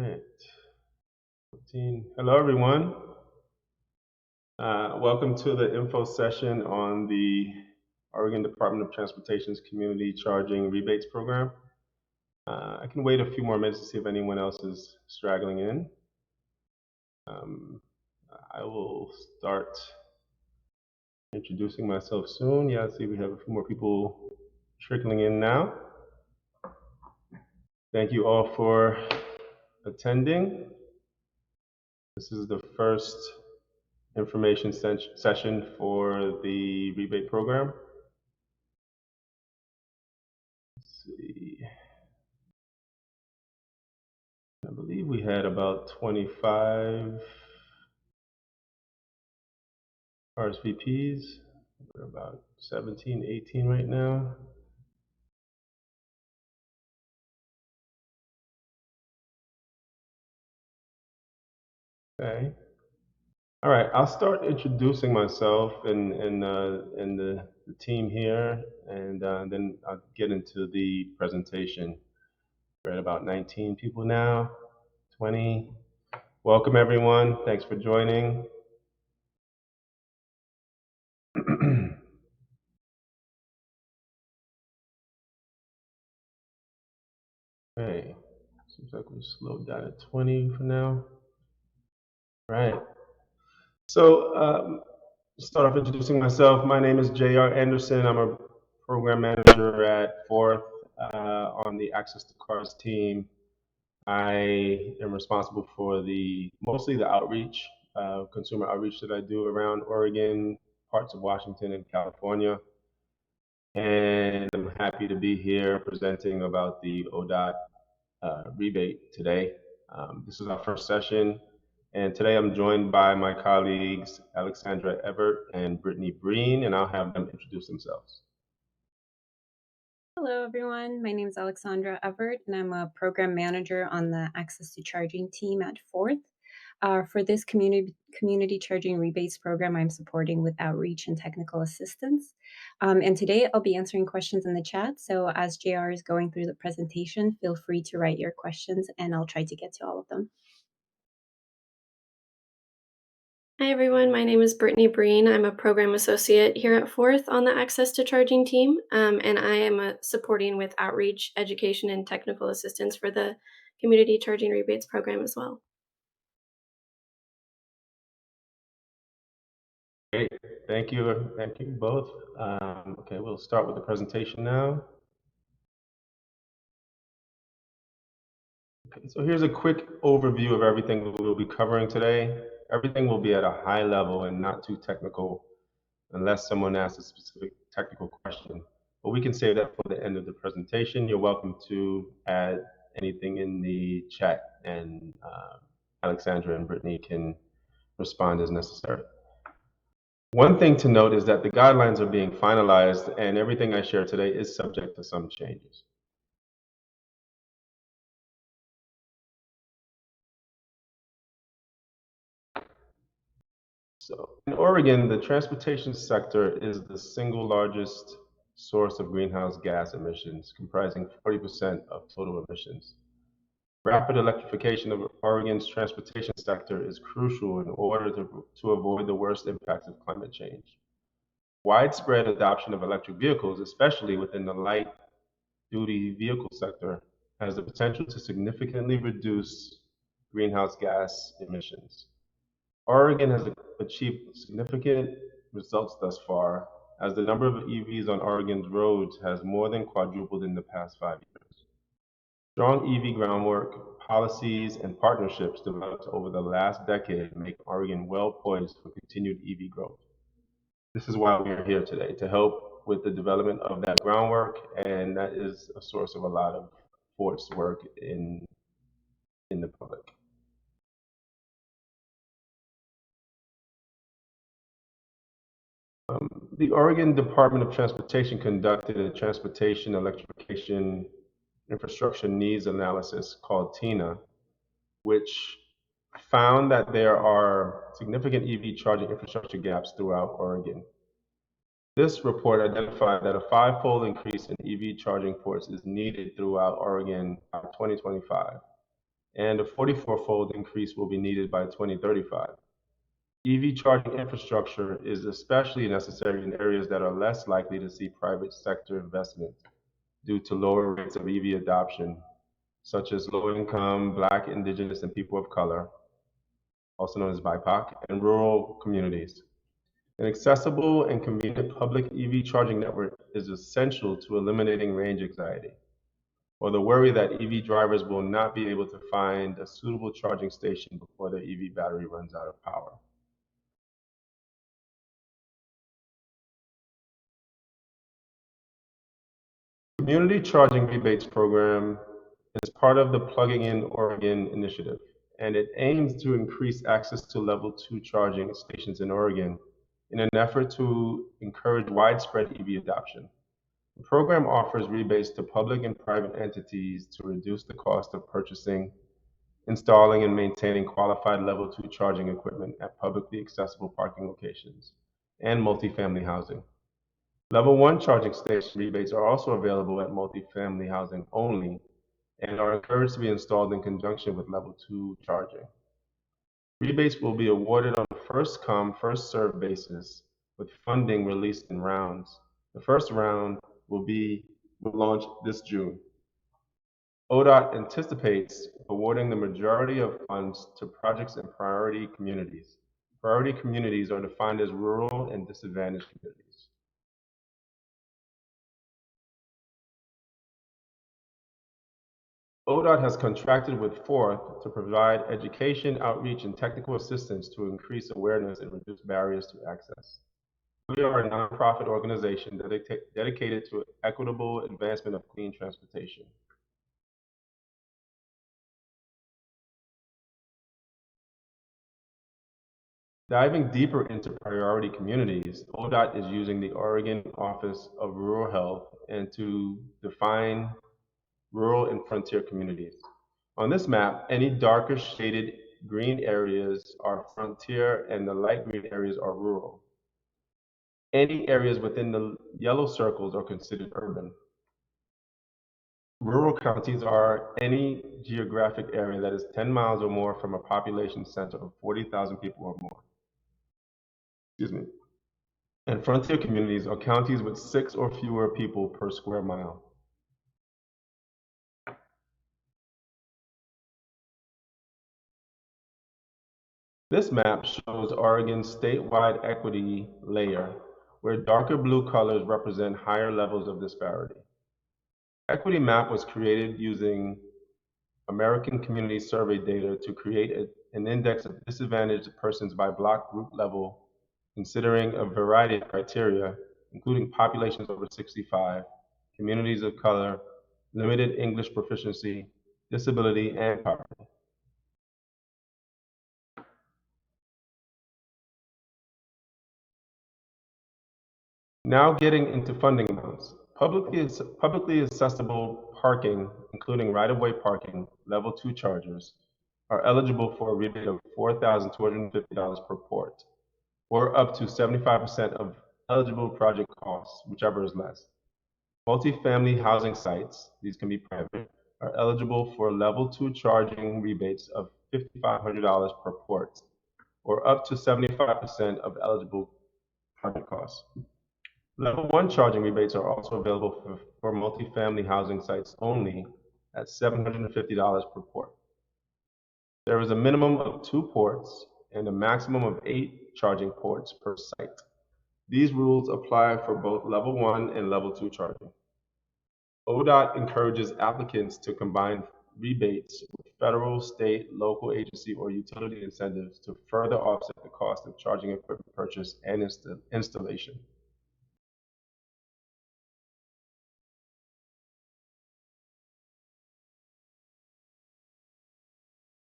right. 14. Hello, everyone. Welcome to the info session on the Oregon Department of Transportation's Community Charging Rebates Program. I can wait a few more minutes to see if anyone else is straggling in. I will start introducing myself soon. Yeah, I see we have a few more people trickling in now. Thank you all for attending. This is the first information session for the rebate program. Let's see. I believe we had about 25 RSVPs. We're about 17, 18 right now. Okay. All right, I'll start introducing myself and the team here, and then I'll get into the presentation. We're at about 19 people now, 20. Welcome, everyone. Thanks for joining. Okay, seems like we're slowed down at 20 for now. Right. So, start off introducing myself. My name is J.R. Anderson. I'm a program manager at Fourth on the Access to Cars team. I am responsible for mostly the outreach, consumer outreach that I do around Oregon, parts of Washington, and California. And I'm happy to be here presenting about the ODOT rebate today. This is our first session, and today I'm joined by my colleagues Alexandra Everett and Brittany Breen, and I'll have them introduce themselves. Hello, everyone. My name is Alexandra Everett, and I'm a program manager on the Access to Charging team at Fourth. For this community charging rebates program, I'm supporting with outreach and technical assistance. And today I'll be answering questions in the chat. So as JR is going through the presentation, feel free to write your questions and I'll try to get to all of them. Hi everyone, my name is Brittany Breen. I'm a program associate here at Fourth on the Access to Charging team, and I am supporting with outreach, education, and technical assistance for the Community Charging Rebates program as well. Great, thank you both. Okay, we'll start with the presentation now. Okay, so here's a quick overview of everything we'll be covering today. Everything will be at a high level and not too technical unless someone asks a specific technical question. But we can save that for the end of the presentation. You're welcome to add anything in the chat, and Alexandra and Brittany can respond as necessary. One thing to note is that the guidelines are being finalized, and everything I share today is subject to some changes. So in Oregon, the transportation sector is the single largest source of greenhouse gas emissions, comprising 40% of total emissions. Rapid electrification of Oregon's transportation sector is crucial in order to avoid the worst impacts of climate change. Widespread adoption of electric vehicles, especially within the light-duty vehicle sector, has the potential to significantly reduce greenhouse gas emissions. Oregon has achieved significant results thus far, as the number of EVs on Oregon's roads has more than quadrupled in the past 5 years. Strong EV groundwork, policies, and partnerships developed over the last decade make Oregon well poised for continued EV growth. This is why we are here today, to help with the development of that groundwork, and that is a source of a lot of Fort's work in the public. The Oregon Department of Transportation conducted a transportation electrification infrastructure needs analysis called TINA, which found that there are significant EV charging infrastructure gaps throughout Oregon. This report identified that a five-fold increase in EV charging ports is needed throughout Oregon by 2025. and a 44-fold increase will be needed by 2035. EV charging infrastructure is especially necessary in areas that are less likely to see private sector investment due to lower rates of EV adoption, such as low-income, Black, Indigenous, and people of color, also known as BIPOC, and rural communities. An accessible and convenient public EV charging network is essential to eliminating range anxiety, or the worry that EV drivers will not be able to find a suitable charging station before their EV battery runs out of power. Community Charging Rebates program is part of the Plugging in Oregon initiative, and it aims to increase access to level 2 charging stations in Oregon in an effort to encourage widespread EV adoption. The program offers rebates to public and private entities to reduce the cost of purchasing, installing, and maintaining qualified level 2 charging equipment at publicly accessible parking locations and multifamily housing. Level 1 charging station rebates are also available at multifamily housing only and are encouraged to be installed in conjunction with level 2 charging. Rebates will be awarded on a first come, first served basis with funding released in rounds. The first round will launch this June. ODOT anticipates awarding the majority of funds to projects in priority communities. Priority communities are defined as rural and disadvantaged communities. ODOT has contracted with Forth to provide education, outreach, and technical assistance to increase awareness and reduce barriers to access. We are a nonprofit organization dedicated to equitable advancement of clean transportation. Diving deeper into priority communities, ODOT is using the Oregon Office of Rural Health and to define rural and frontier communities. On this map, any darker shaded green areas are frontier and the light green areas are rural. Any areas within the yellow circles are considered urban. Rural counties are any geographic area that is 10 miles or more from a population center of 40,000 people or more. Excuse me. And frontier communities are counties with 6 or fewer people per square mile. This map shows Oregon's statewide equity layer, where darker blue colors represent higher levels of disparity. Equity map was created using American Community Survey data to create an index of disadvantaged persons by block group level, considering a variety of criteria, including populations over 65, communities of color, limited English proficiency, disability, and poverty. Now getting into funding amounts. Publicly accessible parking, including right-of-way parking, level 2 chargers, are eligible for a rebate of $4,250 per port, or up to 75% of eligible project costs, whichever is less. Multifamily housing sites, these can be private, are eligible for level 2 charging rebates of $5,500 per port, or up to 75% of eligible project costs. Level 1 charging rebates are also available for multifamily housing sites only at $750 per port. There is a minimum of 2 ports and a maximum of 8 charging ports per site. These rules apply for both level 1 and level 2 charging. ODOT encourages applicants to combine rebates with federal, state, local agency, or utility incentives to further offset the cost of charging equipment purchase and installation.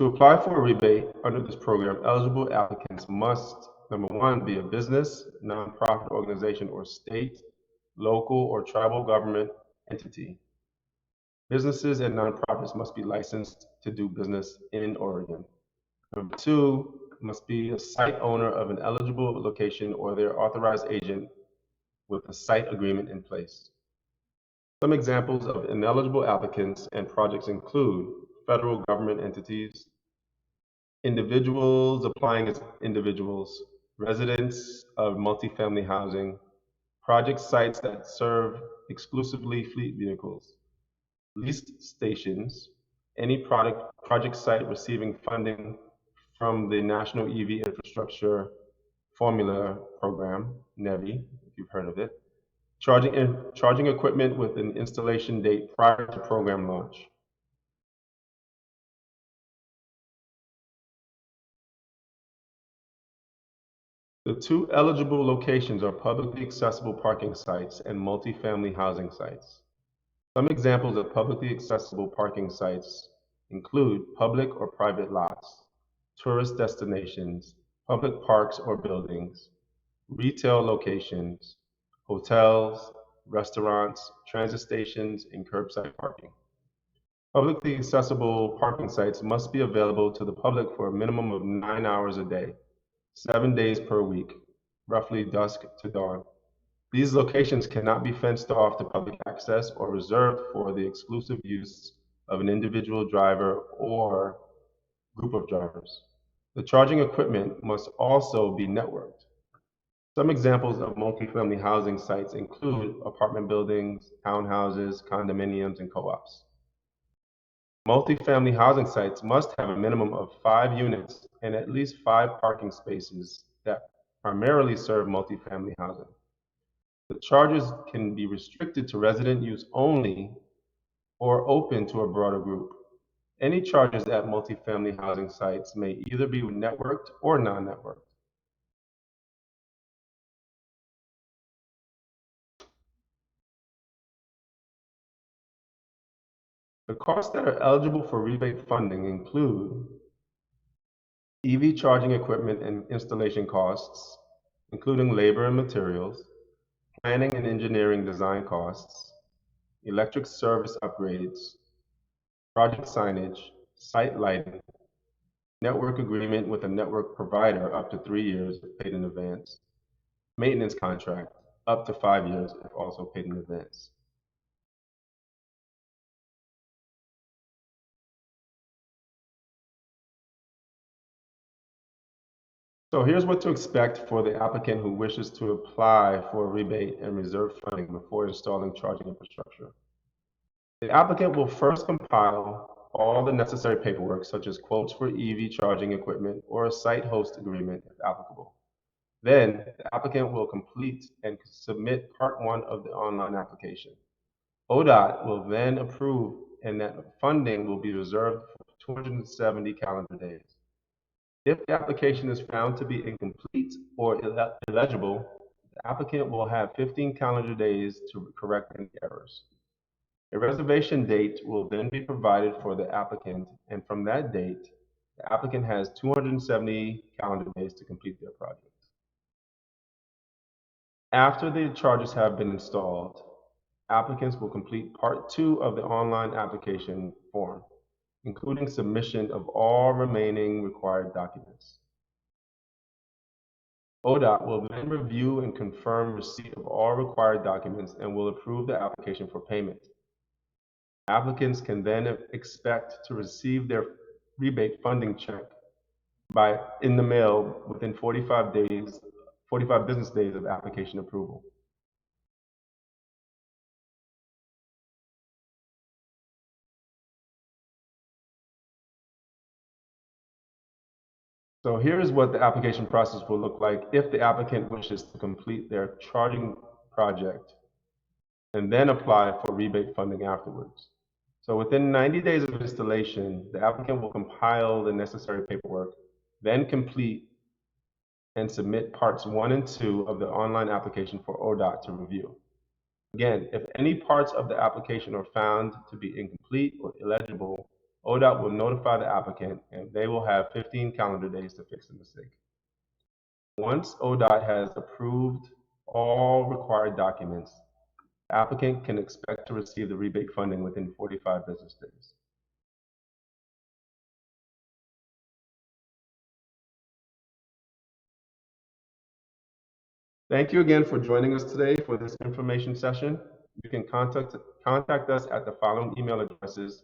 To apply for a rebate under this program, eligible applicants must, number one, be a business, nonprofit organization, or state, local, or tribal government entity. Businesses and nonprofits must be licensed to do business in Oregon. Number two, must be a site owner of an eligible location or their authorized agent with a site agreement in place. Some examples of ineligible applicants and projects include federal government entities, individuals applying as individuals, residents of multifamily housing, project sites that serve exclusively fleet vehicles, leased stations, any project site receiving funding from the National EV Infrastructure Formula Program, NEVI, if you've heard of it, charging equipment with an installation date prior to program launch. The two eligible locations are publicly accessible parking sites and multifamily housing sites. Some examples of publicly accessible parking sites include public or private lots, tourist destinations, public parks or buildings, retail locations, hotels, restaurants, transit stations, and curbside parking. Publicly accessible parking sites must be available to the public for a minimum of 9 hours a day, 7 days per week, roughly dusk to dawn. These locations cannot be fenced off to public access or reserved for the exclusive use of an individual driver or group of drivers. The charging equipment must also be networked. Some examples of multifamily housing sites include apartment buildings, townhouses, condominiums, and co-ops. Multifamily housing sites must have a minimum of 5 units and at least 5 parking spaces that primarily serve multifamily housing. The charges can be restricted to resident use only or open to a broader group. Any charges at multifamily housing sites may either be networked or non-networked. The costs that are eligible for rebate funding include EV charging equipment and installation costs, including labor and materials, planning and engineering design costs, electric service upgrades, project signage, site lighting, network agreement with a network provider up to 3 years if paid in advance, maintenance contract up to 5 years if also paid in advance. So here's what to expect for the applicant who wishes to apply for a rebate and reserve funding before installing charging infrastructure. The applicant will first compile all the necessary paperwork, such as quotes for EV charging equipment or a site host agreement if applicable. Then, the applicant will complete and submit Part 1 of the online application. ODOT will then approve, and that funding will be reserved for 270 calendar days. If the application is found to be incomplete or illegible, the applicant will have 15 calendar days to correct any errors. A reservation date will then be provided for the applicant, and from that date, the applicant has 270 calendar days to complete their project. After the chargers have been installed, applicants will complete Part 2 of the online application form, including submission of all remaining required documents. ODOT will then review and confirm receipt of all required documents and will approve the application for payment. Applicants can then expect to receive their rebate funding check in the mail within 45 business days of application approval. So here's what the application process will look like if the applicant wishes to complete their charging project and then apply for rebate funding afterwards. So within 90 days of installation, the applicant will compile the necessary paperwork, then complete and submit parts 1 and 2 of the online application for ODOT to review. Again, if any parts of the application are found to be incomplete or illegible, ODOT will notify the applicant and they will have 15 calendar days to fix the mistake. Once ODOT has approved all required documents, the applicant can expect to receive the rebate funding within 45 business days. Thank you again for joining us today for this information session. You can contact us at the following email addresses